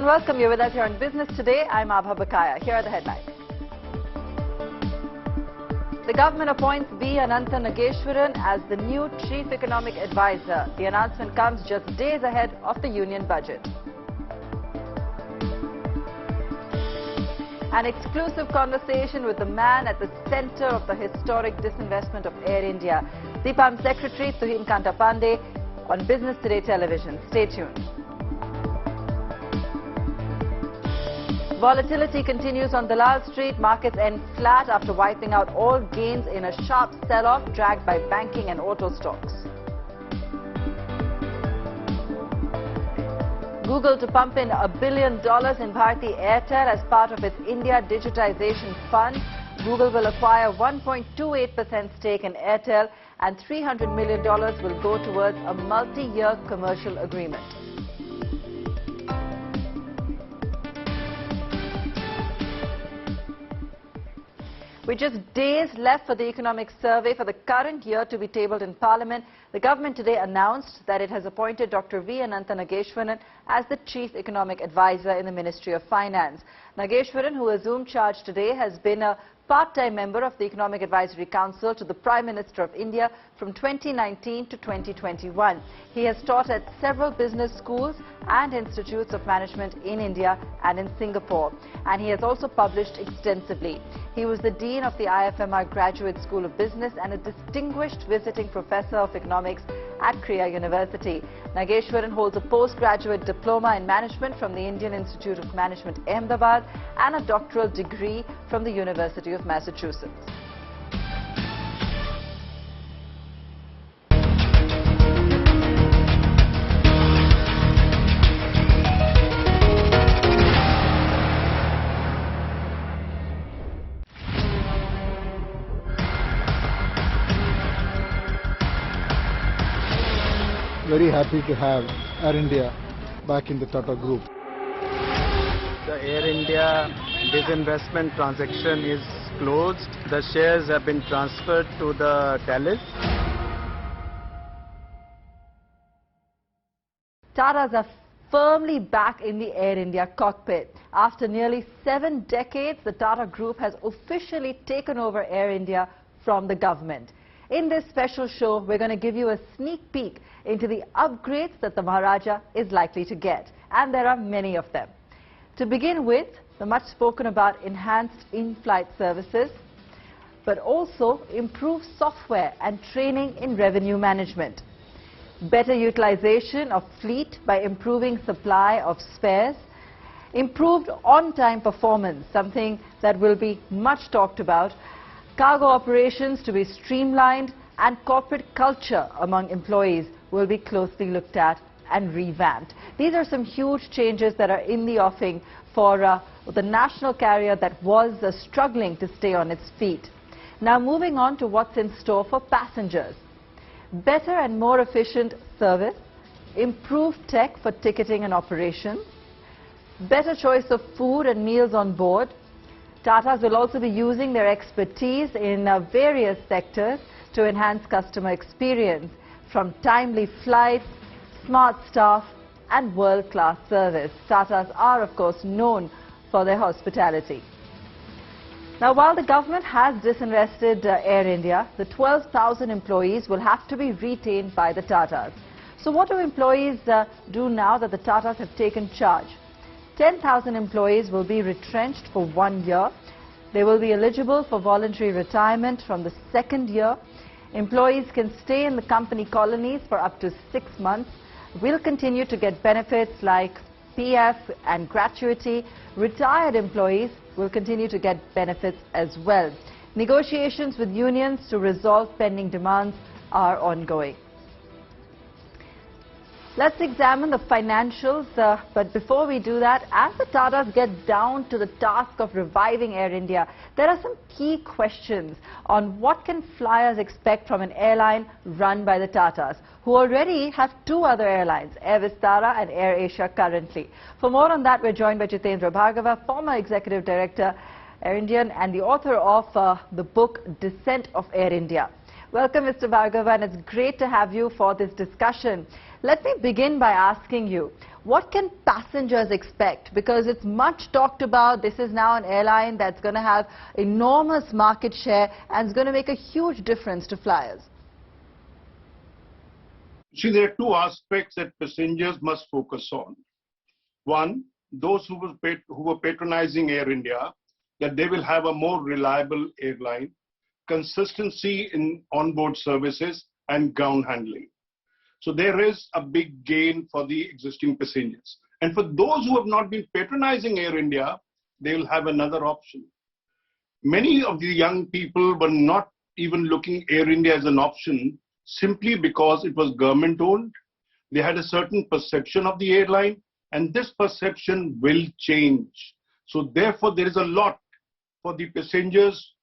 welcome you with us here on Business Today. I'm Abha Bakaya. Here are the headlines. The government appoints B. Anantha Nageshwaran as the new Chief Economic Advisor. The announcement comes just days ahead of the union budget. An exclusive conversation with the man at the center of the historic disinvestment of Air India. DIPAM Secretary Tuhin Kant Pandey on Business Today television. Stay tuned. Volatility continues on Dalal Street. Markets end flat after wiping out all gains in a sharp sell-off dragged by banking and auto stocks. Google to pump in $1 billion in Bharti Airtel as part of its India Digitization Fund. Google will acquire 1.28% stake in Airtel and $300 million will go towards a multi-year commercial agreement. With just days left for the economic survey for the current year to be tabled in Parliament, the government today announced that it has appointed Dr. V. Anantha Nageshwaran as the Chief Economic Advisor in the Ministry of Finance. Nageshwaran, who assumed charge today, has been a part-time member of the Economic Advisory Council to the Prime Minister of India from 2019 to 2021. He has taught at several business schools and institutes of management in India and in Singapore, and he has also published extensively. He was the Dean of the IFMR Graduate School of Business and a distinguished visiting professor of economics at Kriya University. Nageshwaran holds a postgraduate diploma in management from the Indian Institute of Management, Ahmedabad, and a doctoral degree from the University of Massachusetts. Very happy to have Air India back in the Tata Group. The Air India disinvestment transaction is closed. The shares have been transferred to the Talace. Tatas are firmly back in the Air India cockpit. After nearly 7 decades, the Tata Group has officially taken over Air India from the government. In this special show, we're going to give you a sneak peek into the upgrades that the Maharaja is likely to get. And there are many of them. To begin with, the much spoken about enhanced in-flight services, but also improved software and training in revenue management. Better utilization of fleet by improving supply of spares. Improved on-time performance, something that will be much talked about. Cargo operations to be streamlined, and corporate culture among employees will be closely looked at and revamped. These are some huge changes that are in the offing for the national carrier that was struggling to stay on its feet. Now moving on to what's in store for passengers. Better and more efficient service, improved tech for ticketing and operations, better choice of food and meals on board. Tatas will also be using their expertise in various sectors to enhance customer experience, from timely flights, smart staff and world-class service. Tatas are, of course, known for their hospitality. Now, while the government has disinvested Air India, the 12,000 employees will have to be retained by the Tatas. So what do employees do now that the Tatas have taken charge? 10,000 employees will be retrenched for 1 year. They will be eligible for voluntary retirement from the 2nd year. Employees can stay in the company colonies for up to 6 months. We'll continue to get benefits like PF and gratuity. Retired employees will continue to get benefits as well. Negotiations with unions to resolve pending demands are ongoing. Let's examine the financials, but before we do that, as the Tatas get down to the task of reviving Air India, there are some key questions on what can flyers expect from an airline run by the Tatas, who already have 2 other airlines, Air Vistara and Air Asia currently. For more on that, we're joined by Jitendra Bhargava, former Executive Director, Air Indian, and the author of the book, Descent of Air India. Welcome, Mr. Bhargava, and it's great to have you for this discussion. Let me begin by asking you, what can passengers expect? Because it's much talked about. This is now an airline that's going to have enormous market share and is going to make a huge difference to flyers. See, there are two aspects that passengers must focus on. One, those who were patronizing Air India, that they will have a more reliable airline, consistency in onboard services and ground handling. So there is a big gain for the existing passengers. And for those who have not been patronizing Air India, they will have another option. Many of the young people were not even looking Air India as an option simply because it was government owned. They had a certain perception of the airline, and this perception will change. So therefore, there is a lot for the passengers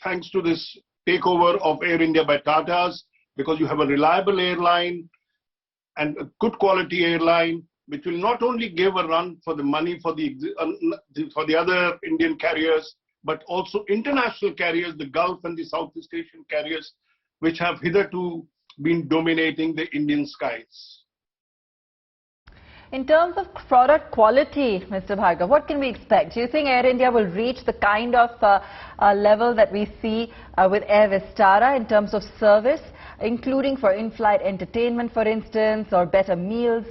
thanks to this takeover of Air India by Tatas, because you have a reliable airline and a good quality airline, which will not only give a run for the money for the other Indian carriers, but also international carriers, the Gulf and the Southeast Asian carriers, which have hitherto been dominating the Indian skies. In terms of product quality, Mr. Bhargav, what can we expect? Do you think Air India will reach the kind of level that we see with Air Vistara in terms of service, including for in-flight entertainment, for instance, or better meals?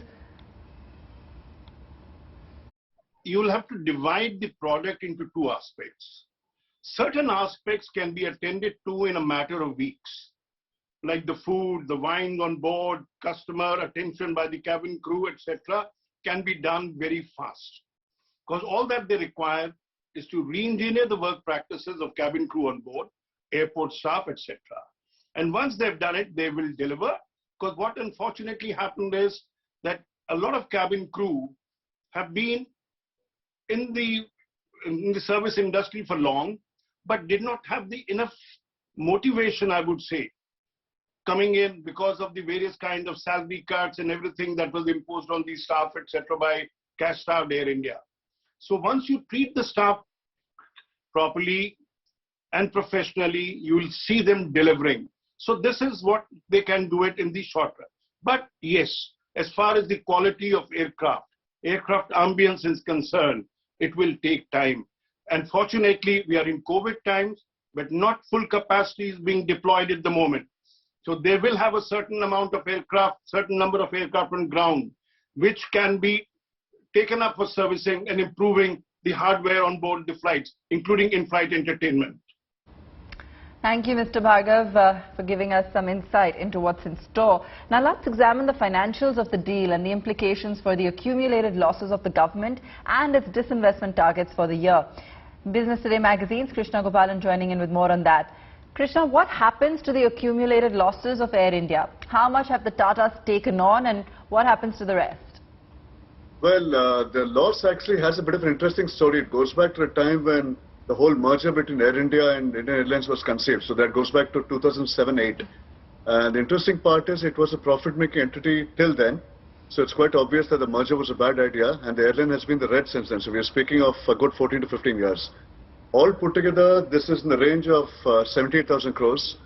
You will have to divide the product into two aspects. Certain aspects can be attended to in a matter of weeks, like the food, the wine on board, customer attention by the cabin crew, etc., can be done very fast. Because all that they require is to re-engineer the work practices of cabin crew on board, airport staff, etc. And once they've done it, they will deliver. Because what unfortunately happened is that a lot of cabin crew have been in the service industry for long, but did not have the enough motivation, I would say, coming in because of the various kind of salary cuts and everything that was imposed on the staff, etc., by cash-starved Air India. So once you treat the staff properly and professionally, you will see them delivering. So this is what they can do it in the short run. But yes, as far as the quality of aircraft ambience is concerned, it will take time. And fortunately, we are in COVID times, but not full capacity is being deployed at the moment. So they will have a certain amount of aircraft, certain number of aircraft on ground, which can be taken up for servicing and improving the hardware on board the flights, including in-flight entertainment. Thank you, Mr. Bhargav, for giving us some insight into what's in store. Now let's examine the financials of the deal and the implications for the accumulated losses of the government and its disinvestment targets for the year. Business Today magazine's Krishna Gopalan joining in with more on that. Krishna, what happens to the accumulated losses of Air India? How much have the Tatas taken on and what happens to the rest? Well, the loss actually has a bit of an interesting story. It goes back to a time when the whole merger between Air India and Indian Airlines was conceived. So that goes back to 2007-8. And the interesting part is it was a profit-making entity till then. So it's quite obvious that the merger was a bad idea and the airline has been the red since then. So we are speaking of a good 14 to 15 years. All put together, this is in the range of 78,000 crores.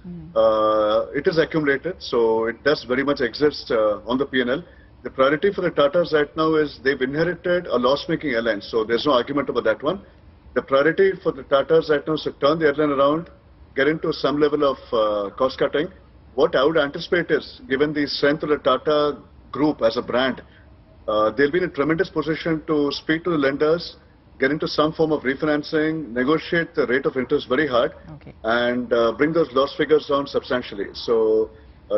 It is accumulated, so it does very much exist on the P&L. The priority for the Tatas right now is they've inherited a loss-making airline, so there's no argument about that one. The priority for the Tatas right now is to turn the airline around, get into some level of cost-cutting. What I would anticipate is, given the strength of the Tata Group as a brand, they'll be in a tremendous position to speak to the lenders, get into some form of refinancing, negotiate the rate of interest very hard, and bring those loss figures down substantially. So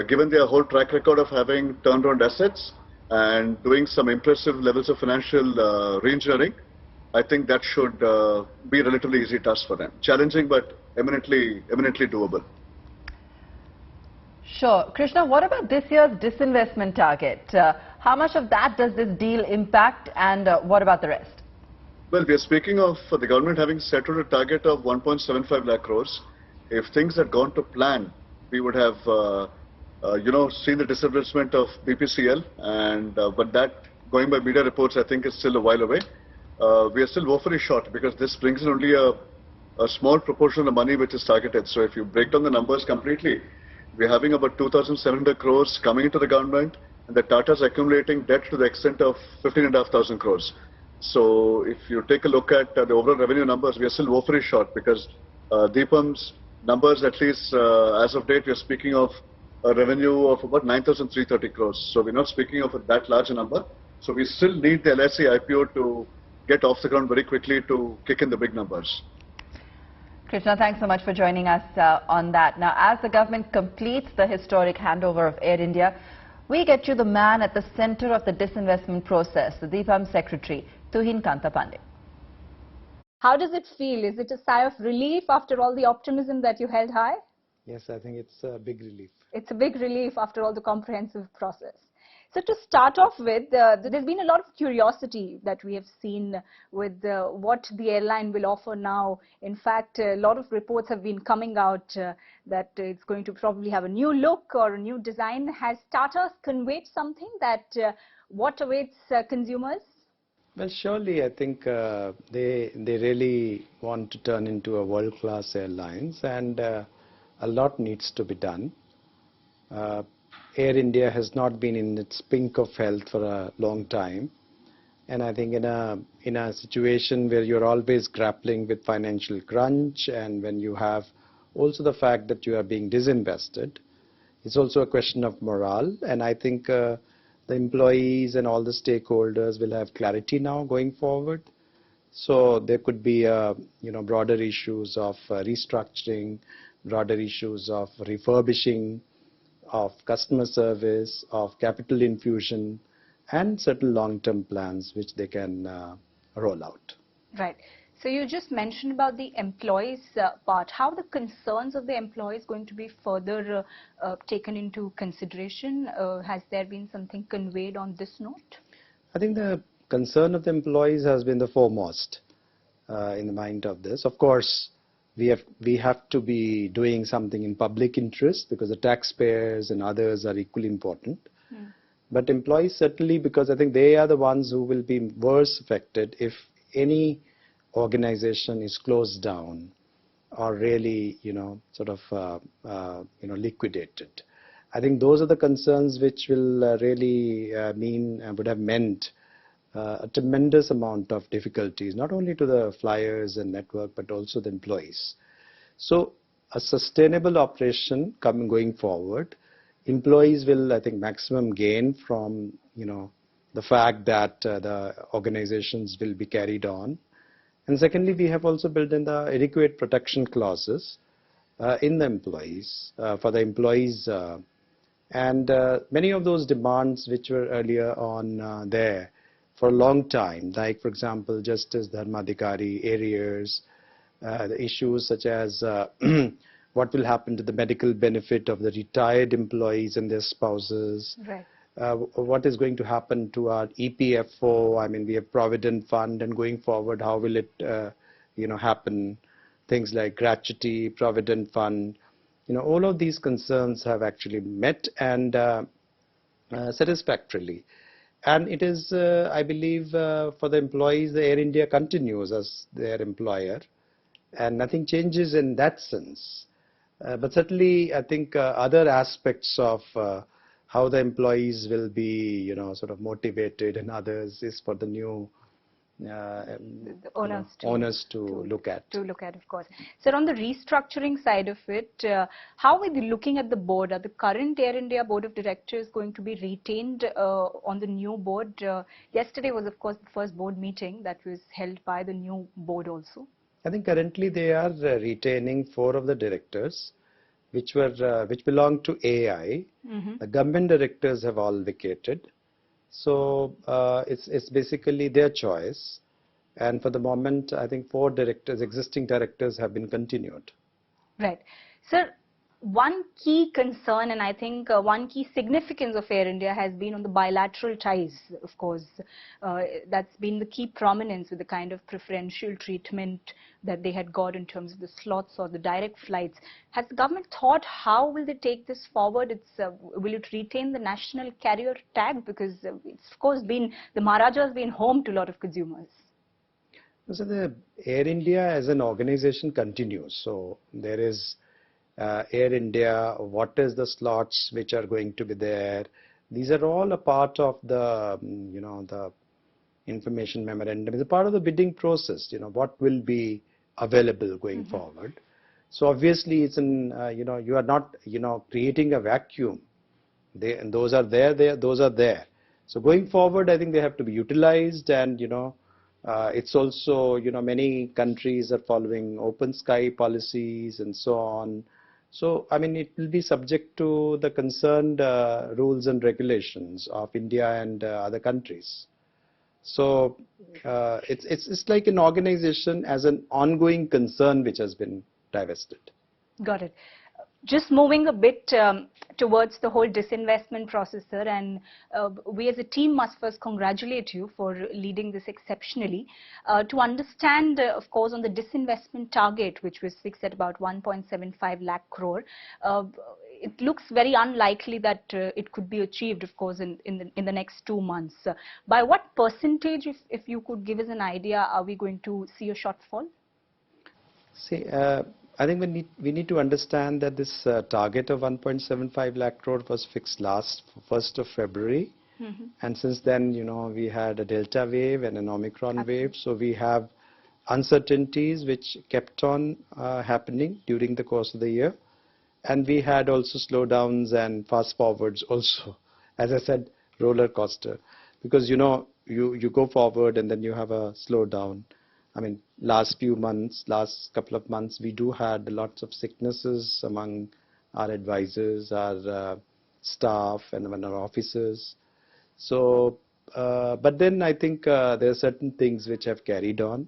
given their whole track record of having turned around assets and doing some impressive levels of financial re-engineering, I think that should be a relatively easy task for them. Challenging, but eminently doable. Sure. Krishna, what about this year's disinvestment target? How much of that does this deal impact and what about the rest? Well, we are speaking of the government having set out a target of 1.75 lakh crores. If things had gone to plan, we would have, seen the disinvestment of BPCL, and but that, going by media reports, I think is still a while away. We are still woefully short because this brings in only a small proportion of the money which is targeted. So if you break down the numbers completely, we're having about 2,700 crores coming into the government, and the Tata's accumulating debt to the extent of 15,500 crores. So if you take a look at the overall revenue numbers, we are still woefully short because DIPAM's numbers, at least as of date, we are speaking of a revenue of about 9,330 crores. So we're not speaking of that large a number. So we still need the LIC IPO to get off the ground very quickly to kick in the big numbers. Krishna, thanks so much for joining us on that. Now, as the government completes the historic handover of Air India, we get you the man at the center of the disinvestment process, the DIPAM Secretary, Tuhin Kant Pandey. How does it feel? Is it a sigh of relief after all the optimism that you held high? Yes, I think it's a big relief. It's a big relief after all the comprehensive process. So to start off with, there's been a lot of curiosity that we have seen with what the airline will offer now. In fact, a lot of reports have been coming out that it's going to probably have a new look or a new design. Has Tata conveyed something that what awaits consumers? Well, surely I think they really want to turn into a world-class airlines, and a lot needs to be done. Air India has not been in its pink of health for a long time, and I think in a situation where you're always grappling with financial crunch, and when you have also the fact that you are being disinvested, it's also a question of morale. And I think the employees and all the stakeholders will have clarity now going forward. So there could be broader issues of restructuring, broader issues of refurbishing, of customer service, of capital infusion, and certain long-term plans which they can roll out. Right. So you just mentioned about the employees part. How are the concerns of the employees going to be further taken into consideration? Has there been something conveyed on this note? I think the concern of the employees has been the foremost in the mind of this. Of course, we have to be doing something in public interest because the taxpayers and others are equally important. But employees certainly, because I think they are the ones who will be worse affected if any organization is closed down or really, liquidated. I think those are the concerns which will really would have meant a tremendous amount of difficulties, not only to the flyers and network, but also the employees. So a sustainable operation going forward, employees will, I think, maximum gain from, the fact that the organizations will be carried on. And secondly, we have also built in the adequate protection clauses in the employees, for the employees. And many of those demands which were earlier on there for a long time, like, for example, Justice Dharmadhikari, arrears, the issues such as what will happen to the medical benefit of the retired employees and their spouses. Right. What is going to happen to our EPFO? I mean, we have Provident Fund, and going forward, how will it, happen? Things like gratuity, Provident Fund, all of these concerns have actually met and satisfactorily. And it is, I believe, for the employees, the Air India continues as their employer, and nothing changes in that sense. But certainly, I think other aspects of how the employees will be, motivated, and others is for the new the owners to look at. Of course. So on the restructuring side of it, how are they looking at the board? Are the current Air India board of directors going to be retained on the new board? Yesterday was, of course, the first board meeting that was held by the new board also. I think currently they are retaining 4 of the directors, which belong to AI. The government directors have all vacated. So it's basically their choice. And for the moment, I think 4 directors, existing directors, have been continued. Right. Sir, one key concern, and I think one key significance of Air India has been on the bilateral ties, of course. That's been the key prominence with the kind of preferential treatment that they had got in terms of the slots or the direct flights. Has the government thought how will they take this forward? Will it retain the national carrier tag? Because it's, of course, the Maharaja has been home to a lot of consumers. So the Air India as an organization continues. So there is Air India, what is the slots which are going to be there, These are all a part of the, the information memorandum. It's a part of the bidding process, what will be available going forward. So obviously it's you are not, creating a vacuum. And those are there, those are there. So going forward, I think they have to be utilized, and it's also, many countries are following open sky policies and so on. So I mean, it will be subject to the concerned rules and regulations of India and other countries. So it's like an organization as an ongoing concern which has been divested. Got it. Just moving a bit towards the whole disinvestment process, sir, and we as a team must first congratulate you for leading this exceptionally. To understand, of course, on the disinvestment target, which was fixed at about 1.75 lakh crore, it looks very unlikely that it could be achieved, of course, in the next 2 months. By what percentage, if you could give us an idea, are we going to see a shortfall? See, I think we need to understand that this target of 1.75 lakh crore was fixed last 1st of February. And since then, we had a Delta wave and an Omicron wave. So we have uncertainties which kept on happening during the course of the year. And we had also slowdowns and fast forwards also. As I said, roller coaster. Because, you go forward and then you have a slowdown. I mean, last couple of months, we do had lots of sicknesses among our advisors, our staff, and among our officers. So, but then I think there are certain things which have carried on.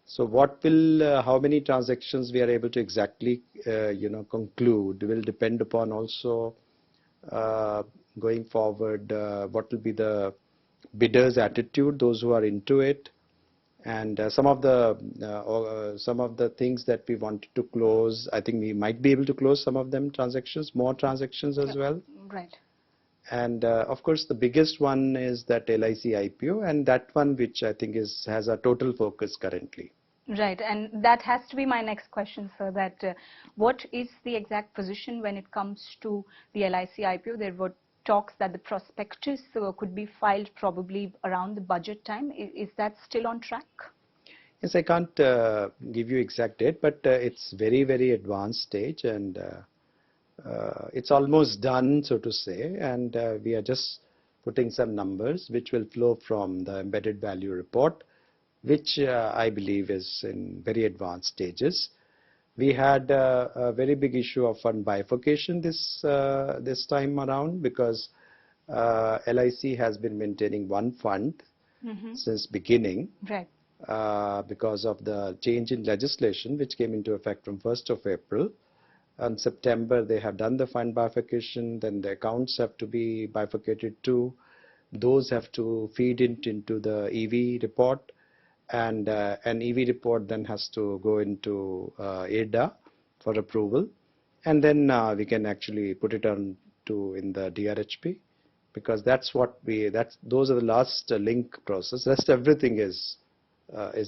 So, how many transactions we are able to exactly, conclude will depend upon also going forward. What will be the bidders' attitude, those who are into it. And some of the things that we wanted to close, I think we might be able to close some of them more transactions as well. Right. And of course, the biggest one is that LIC IPO, and that one which I think has a total focus currently. Right, and that has to be my next question, sir, that what is the exact position when it comes to the LIC IPO? There were talks that the prospectus could be filed probably around the budget time. Is that still on track? Yes, I can't give you exact date, but it's very, very advanced stage, and it's almost done, so to say, and we are just putting some numbers which will flow from the embedded value report, which I believe is in very advanced stages. We had a very big issue of fund bifurcation this time around, because LIC has been maintaining one fund since beginning, right. Because of the change in legislation which came into effect from 1st of April. In September, they have done the fund bifurcation, then the accounts have to be bifurcated too. Those have to feed into the EV report. And an EV report then has to go into ADA for approval, and then we can actually put it on in the DRHP, because those are the last link process. Rest everything is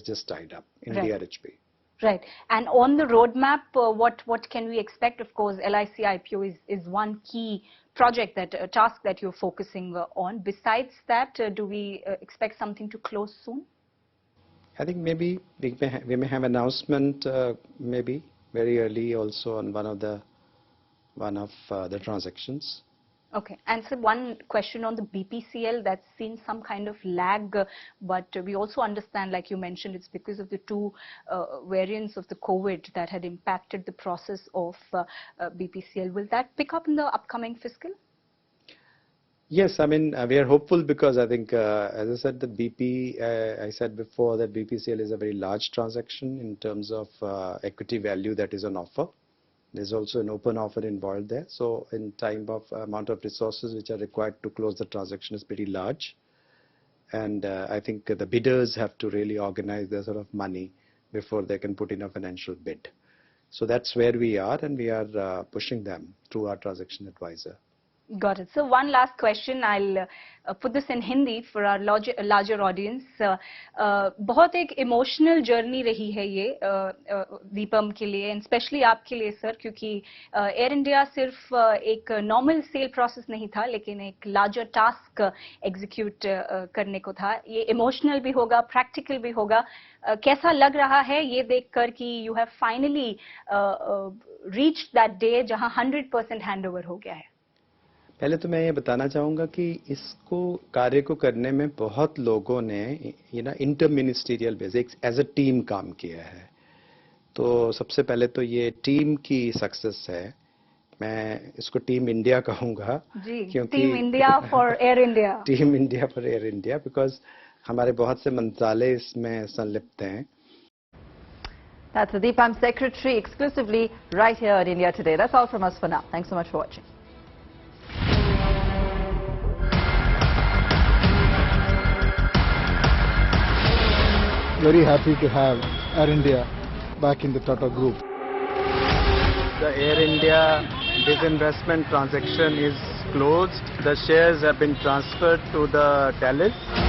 just tied up in DRHP. Right. And on the roadmap, what can we expect? Of course, LIC IPO is one key project, task that you're focusing on. Besides that, do we expect something to close soon? I think maybe we may have announcement maybe very early also on one of the transactions. Okay. And so one question on the BPCL, that's seen some kind of lag, but we also understand, like you mentioned, it's because of the two variants of the COVID that had impacted the process of BPCL. Will that pick up in the upcoming fiscal? Yes, I mean, we are hopeful, because I think, as I said, I said before that BPCL is a very large transaction in terms of equity value that is on offer. There's also an open offer involved there. So in time of amount of resources which are required to close the transaction is pretty large. And I think the bidders have to really organize their sort of money before they can put in a financial bid. So that's where we are, and we are pushing them through our transaction advisor. Got it. So one last question. I'll put this in Hindi for our larger audience. बहुत एक emotional journey रही है ये दीपम के लिए, and especially आपके लिए sir, क्योंकि Air India सिर्फ एक normal sale process नहीं था, लेकिन एक larger task execute करने को था. ये emotional भी होगा, practical भी होगा. कैसा लग रहा है ये देखकर कि you have finally reached that day जहां 100% handover हो गया है? पहले तो मैं ये बताना चाहूँगा कि इसको कार्य को करने में बहुत लोगों ने inter ministerial base as a team काम किया है. तो सबसे पहले तो ये टीम की सक्सेस है. मैं इसको टीम इंडिया कहूँगा, क्योंकि team India for air India. Team India for air India, because हमारे बहुत से मंत्रालय इसमें संलिप्त हैं. That's the DIPAM secretary exclusively right here in India today. That's all from us for now. Thanks so much for watching. Very happy to have Air India back in the Tata Group. The Air India disinvestment transaction is closed. The shares have been transferred to the Talace.